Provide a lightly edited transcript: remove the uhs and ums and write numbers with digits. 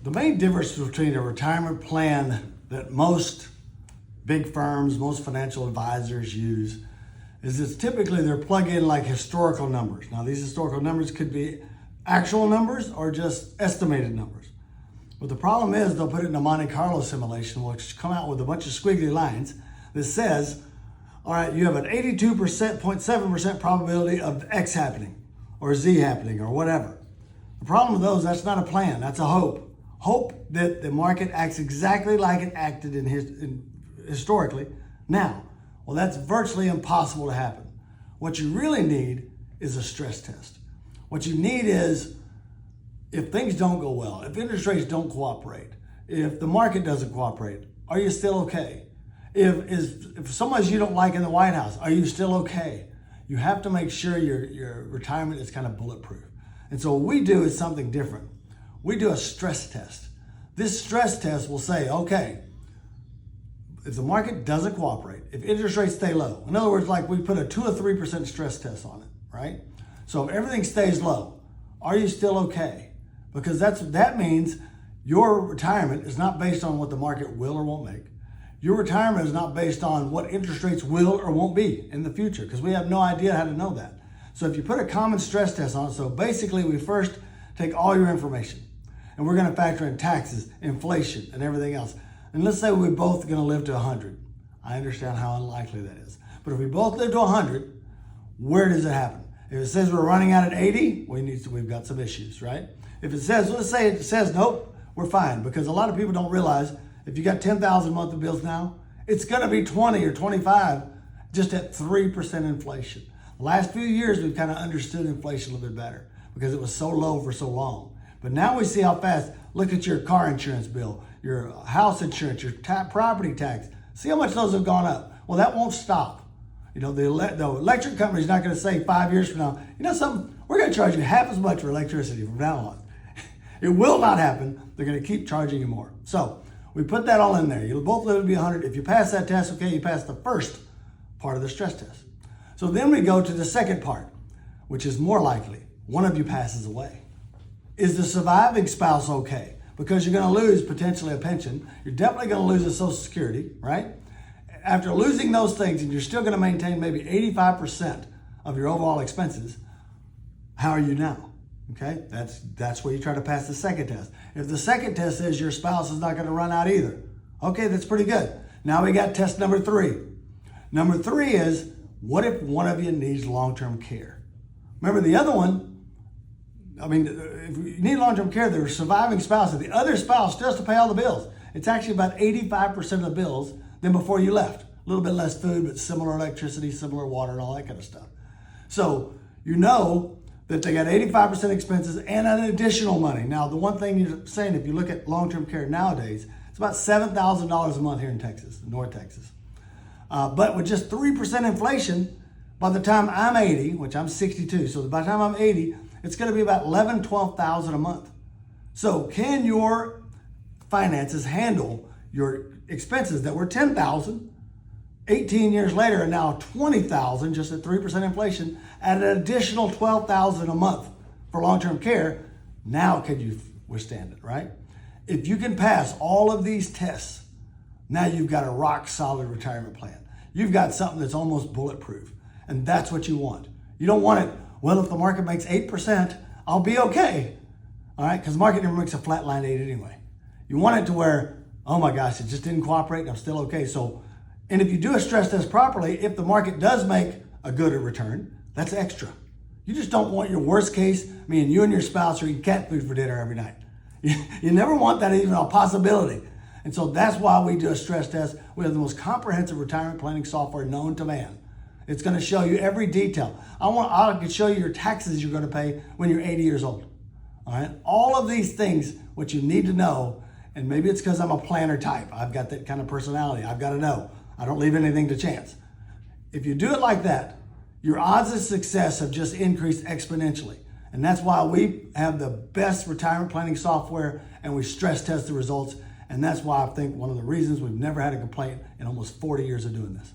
The main difference between a retirement plan that most big firms, most financial advisors use is it's typically they're plug in like historical numbers. Now these historical numbers could be actual numbers or just estimated numbers. But the problem is they'll put it in a Monte Carlo simulation, which come out with a bunch of squiggly lines that says, all right, you have an 82.7% probability of X happening or Z happening or whatever. The problem with those, that's not a plan, that's a hope. Hope that the market acts exactly like it acted historically now. Well, that's virtually impossible to happen. What you really need is a stress test. What you need is if things don't go well, if interest rates don't cooperate, if the market doesn't cooperate, are you still okay? If someone you don't like in the White House, are you still okay? You have to make sure your retirement is kind of bulletproof. And so what we do is something different. We do a stress test. This stress test will say, okay, if the market doesn't cooperate, if interest rates stay low, in other words, like we put a 2 or 3% stress test on it, right? So if everything stays low, are you still okay? Because that means your retirement is not based on what the market will or won't make. Your retirement is not based on what interest rates will or won't be in the future, because we have no idea how to know that. So if you put a common stress test on it, so basically we first take all your information and we're going to factor in taxes, inflation, and everything else. And let's say we're both going to live to 100. I understand how unlikely that is. But if we both live to 100, where does it happen? If it says we're running out at 80, we've got some issues, right? If it says, let's say it says, nope, we're fine. Because a lot of people don't realize if you got 10,000 monthly bills now, it's going to be 20 or 25 just at 3% inflation. The last few years, we've kind of understood inflation a little bit better because it was so low for so long. But now we see how fast. Look at your car insurance bill, your house insurance, your property tax. See how much those have gone up. Well, that won't stop. You know, the electric company's not going to say 5 years from now, you know something, we're going to charge you half as much for electricity from now on. It will not happen. They're going to keep charging you more. So we put that all in there. You'll both live to be 100. If you pass that test, okay, you pass the first part of the stress test. So then we go to the second part, which is more likely. One of you passes away. Is the surviving spouse okay? Because you're going to lose potentially a pension. You're definitely going to lose a Social Security, right? After losing those things, and you're still going to maintain maybe 85% of your overall expenses, how are you now? Okay, that's where you try to pass the second test. If the second test says your spouse is not going to run out either, okay, that's pretty good. Now we got test number 3. Number 3 is, what if one of you needs long-term care? Remember the other one, if you need long-term care, the surviving spouse, the other spouse still has to pay all the bills. It's actually about 85% of the bills than before you left. A little bit less food, but similar electricity, similar water, and all that kind of stuff. So you know that they got 85% expenses and an additional money. Now, the one thing you're saying, if you look at long-term care nowadays, it's about $7,000 a month here in Texas, North Texas. But with just 3% inflation, by the time I'm 80, which I'm 62, so by the time I'm 80, it's going to be about $11,000, $12,000 a month. So can your finances handle your expenses that were $10,000, 18 years later, and now $20,000 just at 3% inflation, at an additional $12,000 a month for long-term care? Now could you withstand it, right? If you can pass all of these tests, now you've got a rock-solid retirement plan. You've got something that's almost bulletproof, and that's what you want. You don't want it, well, if the market makes 8%, I'll be okay, all right? Because the market never makes a flat line 8 anyway. You want it to where, oh my gosh, it just didn't cooperate and I'm still okay. So, and if you do a stress test properly, if the market does make a good return, that's extra. You just don't want your worst case, meaning you and your spouse are eating cat food for dinner every night. You never want that even a possibility. And so that's why we do a stress test. We have the most comprehensive retirement planning software known to man. It's going to show you every detail. I can show you your taxes you're going to pay when you're 80 years old. All right. All of these things, what you need to know, and maybe it's because I'm a planner type. I've got that kind of personality. I've got to know. I don't leave anything to chance. If you do it like that, your odds of success have just increased exponentially. And that's why we have the best retirement planning software and we stress test the results. And that's why I think one of the reasons we've never had a complaint in almost 40 years of doing this.